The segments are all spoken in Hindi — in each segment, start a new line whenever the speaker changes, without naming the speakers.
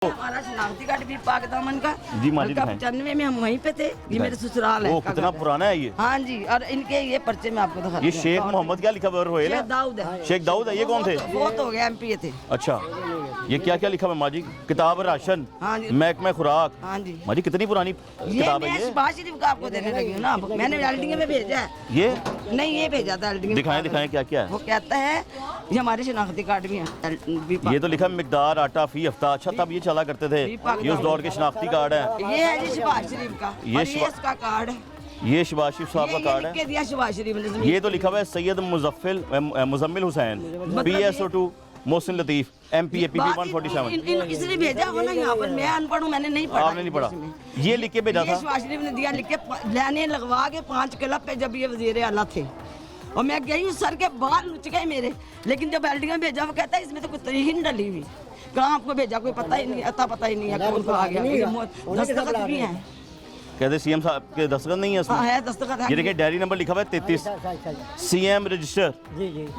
हमारा शनाख्ती कार्ड भी पाक दामन का
जी माजिद दिखाएं।
95 में हम वहीं पे थे। ये मेरे ससुराल है।
वो कितना पुराना है ये?
हाँ जी, और इनके ये पर्चे में आपको दिखाती
ये
हूँ।
शेख मोहम्मद क्या लिखा हुआ है?
शेख दाऊद है।
शेख दाऊद है। ये कौन थे?
वो तो हो गया MP थे।
अच्छा, ये क्या क्या लिखा हुआ है माजी? किताब राशन,
हाँ जी।
महकमा खुराक।
हाँ जी,
माजी कितनी पुरानी
ये
किताब है
मैं
ये?
शहबाज शरीफ का आपको देने लगी हूँ ना। मैंने एल्डिंग में भेजा है।
ये
नहीं, ये भेजा था एल्डिंग में।
दिखाएं दिखाएं क्या क्या है?
वो कहता है ये हमारे शनाख्ती कार्ड भी हैं।
ये तो लिखा है मिकदार आटा फी हफ्ता। अच्छा, तब ये चला करते थे। ये उस दौर के शनाख्ती कार्ड है।
ये है जी शहबाज शरीफ का,
ये
और ये इसका कार्ड है।
ये शहबाज शरीफ साहब का कार्ड
लिख के
है।
दिया शहबाज शरीफ ने।
ये तो लिखा हुआ है Syed Muzammil Hussain PSO2 Mohsin Latif MP APP 147।
इसने भेजा हो ना यहाँ पर। मैं अनपढ़ हूँ, मैंने नहीं पढ़ा।
आपने नहीं पढ़ा? ये लिख के भेजा
ये
था।
शहबाज शरीफ ने दिया लिख के, लाने लगवा के 5 क्लब पे जब ये वजीर आला थे, और मैं गई हूँ, सर के बाल लुच गए मेरे। लेकिन जब एल्डिंग में भेजा, वो कहता है इसमें तो कुछ तरीक ही नहीं डली हुई। कहाँ आपको भेजा कोई पता ही नहीं, अता पता ही नहीं है कौन को आ गया। दस्तखत भी हैं।
कहते CM साहब के दस्तखत नहीं है इसमें?
हाँ है, दस्तखत है।
ये देखिए डायरी नंबर लिखा हुआ है 33 CM रजिस्टर।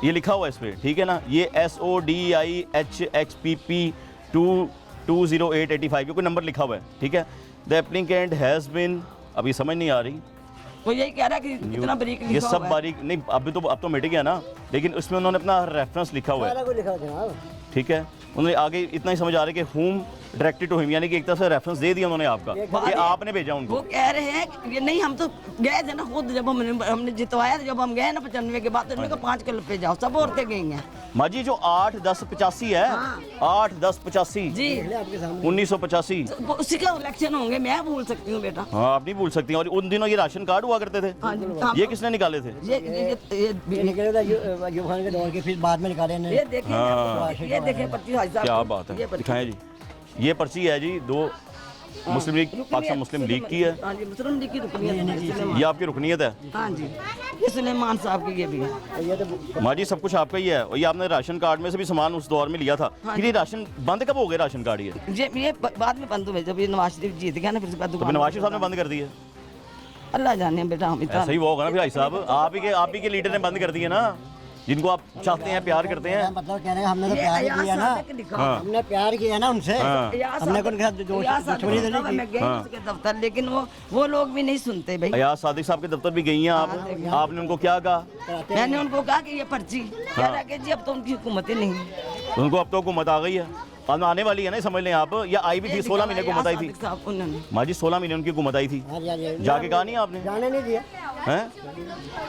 ये लिखा हुआ है इस पे, ठीक है ना? ये SODIHXPP 20885 ये कोई नंबर लिखा हुआ है, ठीक है? द एप्लीकेंट हैज बीन, अभी समझ नहीं आ रही।
वो यही कह रहा है कि इतना बारीक
ये
लिखा
सब
हुआ है।
बारीक नहीं, अब तो मिट गया ना, लेकिन उसमें उन्होंने अपना रेफरेंस लिखा हुआ है, ठीक है? उन्होंने आगे इतना ही समझ आ रहा है कि होम डायरेक्टेड टू हिम, यानी कि एक तरह से रेफरेंस दे दिया उन्होंने आपका कि आपने भेजा उनको।
वो कह रहे हैं कि ये नहीं, हम तो गए थे ना खुद, जब हमने जितवाया था, जब हम गए ना 95 के बाद, तो उन्होंने कहा 5 क्लब पे जाओ, सब औरतें गई हैं।
माजी जो 8-10-85 है,
हाँ।
8-10-85
जी
1985।
वो उसी का इलेक्शन होंगे, मैं भूल सकती हूँ बेटा।
हाँ, आप नहीं भूल सकती हैं। और उन दिनों ये राशन कार्ड हुआ करते थे।
हाँ जी,
ये किसने निकाले थे?
ये
फिर बाद में निकाले ने।
ये देखिए,
हाँ।
ये देखिए पर्ची हाजी साहब।
क्या बात है,
ये पर्ची।
दिखाएं जी। ये पर्ची है जी, 2 मुस्लिम लीग, पाकिस्तान मुस्लिम लीग की है।
हाँ जी, मुस्लिम लीग की रुकनीत है।
ये आपकी रुकनीत है।
हाँ जी, ये सुलेमान साहब की ये भी है।
माँ जी सब कुछ आपका ही है। और ये आपने राशन कार्ड में से भी सामान उस दौर में लिया था।
हाँ
फिर ये राशन बंद कब हो गए राशन कार्ड?
ये बाद में बंद हुए, जब ये नवाज शरीफ जीत गया ना, फिर उसके बाद
तो
दुकान
नवाज शरीफ साहब ने बंद कर दिया।
अल्लाह जाने बेटा, हम इतना
ऐसा ही वो होगा ना भाई साहब, आप ही के लीडर ने बंद कर दिए ना, जिनको आप चाहते हैं, प्यार करते हैं।
मतलब कह रहे हैं हमने तो
ये
प्यार
अयाज
किया ना,
साहब के लिखा
हाँ।
हमने प्यार किया ना उनसे।
हाँ।
हमने उनके साथ दुश्मनी तो नहीं
मैं गई उसके दफ्तर, लेकिन वो लोग भी नहीं सुनते भाई।
अयाज सादिक साहब के दफ्तर भी गई हैं आप, आपने उनको क्या कहा?
मैंने उनको कहा कि ये पर्ची कह रहा कि जी अब तो उनकी हुकूमत ही नहीं है।
उनको अब तो हुकूमत आ गई है, अब आने वाली है ना, समझ लें आप। या आई भी थी 16 महीने हुकूमत आई थी
सादिक साहब उन्होंने।
माँ जी, 16 महीने उनकी हुकूमत आई थी। जाके कहा नहीं आपने?
जाने नहीं दिया।
हैं?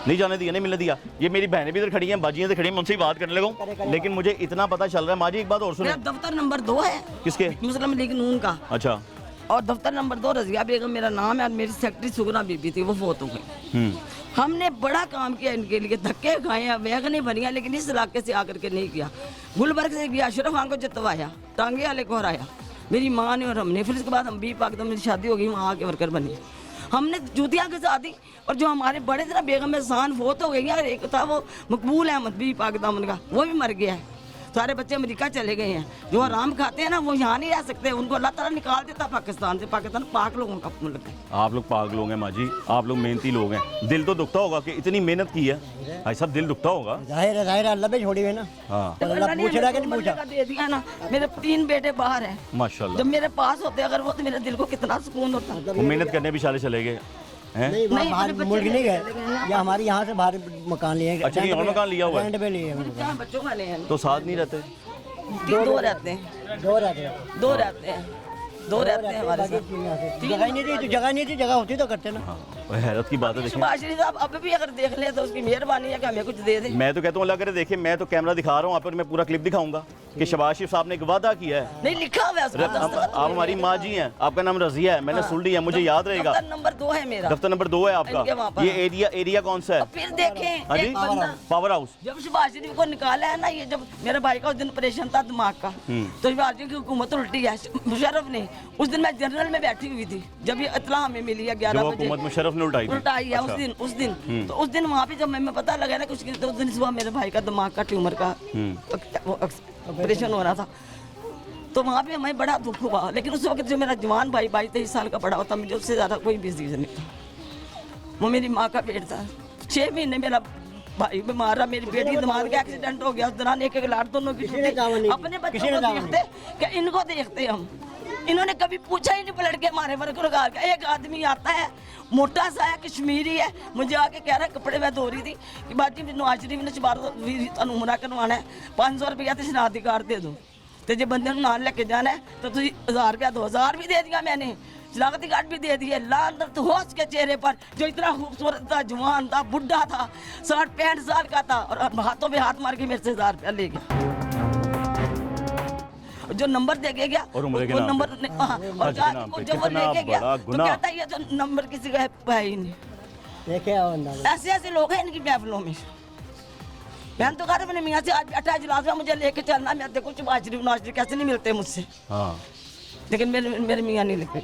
नहीं जाने दिया, नहीं मिलने दिया। ये मेरी बहनें भी इधर खड़ी हैं, बाजियां इधर खड़ी हैं, मैं उनसे ही बात करने लगा। लेकिन मुझे इतना पता चल रहा है माँ जी, एक बात और सुने।
मेरा दफ्तर नंबर 2 है
किसके?
मुस्लिम लीग नून का,
अच्छा।
और दफ्तर नंबर 2 रजिया बेगम मेरा नाम है, और मेरी सेक्रेटरी सुगना बीबी थी, वो फोत हो गई। हमने बड़ा काम किया इनके लिए, धक्के खाए हैं, वैगनें भरी हैं, लेकिन इस इलाके से आकर के नहीं किया। गुलबर्ग से गया, अशरफ खान को जितवाया, टांगे वाले को हराया, मेरी माँ ने और हमने। फिर उसके बाद हम भी पाक, मेरी शादी हो गई, वहाँ आके वर्कर बने। हमने जूतियाँ के साथ ही, और जो हमारे बड़े थे ना बेगम में शान फोत हो गई है, एक था वो मकबूल अहमद भी पाक दामन का, वो भी मर गया है। सारे बच्चे अमेरिका चले गए हैं। जो आराम खाते हैं ना, वो यहाँ नहीं रह सकते, उनको अल्लाह ताला निकाल देता पाकिस्तान से। पाकिस्तान पाक लोगों का मुल्क है।
आप लोग पागल लोग हैं माँ जी, आप लोग मेहनती लोग हैं। दिल तो दुखता होगा कि इतनी मेहनत की है भाई साहब, दिल दुखता होगा।
जाहिर है अल्लाह पे छोड़ी हुई ना।
हाँ
अल्लाह पूछ रहा है कि नहीं पूछा?
दे दिया ना, मेरे 3 बेटे बाहर हैं।
माशाल्लाह।
जब मेरे पास होते अगर वो, तो मेरे दिल को कितना सुकून होता।
वो मेहनत करने भी साले चले गए हैं।
नहीं, बाहर मुल्क नहीं गए, या हमारे यहाँ से बाहर मकान लिए।
अच्छा, ये और मकान लिया हुआ है?
रेंट पे लिए।
क्या बच्चों का ले हैं?
तो साथ नहीं रहते?
2 रहते हैं।
2 रहते हैं।
2 रहते हैं, 2 रहते हैं हमारे साथ।
जगह ही नहीं थी, जगह नहीं थी, जगह होती तो करते ना।
हाँ, हैरत की बात है। देखिए,
शहबाज शरीफ साहब अब भी अगर देख ले तो उसकी मेहरबानी है कि हमें कुछ दे दे।
मैं तो कहता हूँ अल्लाह करे देखे, मैं तो कैमरा दिखा रहा हूँ आप पर, मैं पूरा क्लिप दिखाऊंगा कि शहबाज शरीफ साहब ने एक वादा किया है।
नहीं लिखा हुआ है उसमें,
आप हमारी माँ जी हैं, आपका नाम रजिया है, मैंने सुन लिया, मुझे याद रहेगा।
दफ्तर नंबर 2 है मेरा।
दफ्तर नंबर 2 है
इनके वहाँ
आपका।
पर।
ये एरिया कौन सा है?
अब फिर देखें,
हाँ जी,
एक बंदा
पावर हाउस।
जब शहबाज शरीफ को निकाला है ना, ये जब मेरे भाई का उस दिन ऑपरेशन था दिमाग का, तो शहबाज शरीफ की हुकूमत उल्टी है। मुशर्रफ ने उस दिन, मैं जनरल में बैठी हुई थी जब ये इत्तला हमें मिली है 11
जो
बजे।
हुकूमत मुशर्रफ ने उल्टाई थी।
उल्टाई है उस दिन। तो उस दिन वहाँ पे जब मैं पता लगा ना कुछ, तो उस दिन सुबह मेरे भाई का दिमाग का ट्यूमर का ऑपरेशन हो रहा था, तो वहाँ पे हमें बड़ा दुख हुआ। लेकिन उस वक्त जो मेरा जवान भाई 22-23 साल का बड़ा होता, मुझे उससे ज़्यादा कोई भी चीज़ नहीं था। वो मेरी माँ का पेट था। 6 महीने मेरा भाई बीमार रहा, मेरी बेटी दिमाग का एक्सीडेंट हो गया। उस दौरान एक लाट दोनों की छुट्टी। अपने बच्चों को देखते कि इनको देखते हम, इन्होंने कभी पूछा ही नहीं पलट के हमारे वर्कर का। एक आदमी आता है मोटा सा है, कश्मीरी है, मुझे आके कह रहा है कपड़े मैं धो रही थी कि बाजी मैंने आज नहीं मैंने चबार तुम उमरा करवाना है 500 रुपया तो शनाख्ती कार्ड दे दो तो जो बंदे नाल लेके जाना है तो तुम 1000 रुपया 2000 भी दे दिया मैंने, शनाख्ती कार्ड भी दे दिए। लानत हो उसके चेहरे पर जो इतना खूबसूरत था, जवान था, बुढ़ा था, 60-65 साल का था और हाथों पे हाथ मार के मेरे से 1000 रुपया ले गया। जो नंबर दे के गया
और उम्र के
वो
नाम
नंबर
पे।
हाँ, और
हज के नाम पे
जब वो
कितना
लेके गया
बड़ा
तो
गुनाह।
कहता है ये तो नंबर किसी का है ही नहीं।
देखे और ना
ऐसे ऐसे लोग हैं इनकी महफिलों में। मैं तो कहा था मैंने मियाँ से आज बैठा इजलास में मुझे लेके चलना, मैं देखो चुप हाजिरी नाजरी कैसे नहीं मिलते मुझसे,
हाँ
लेकिन मेरे मियाँ नहीं लिखे।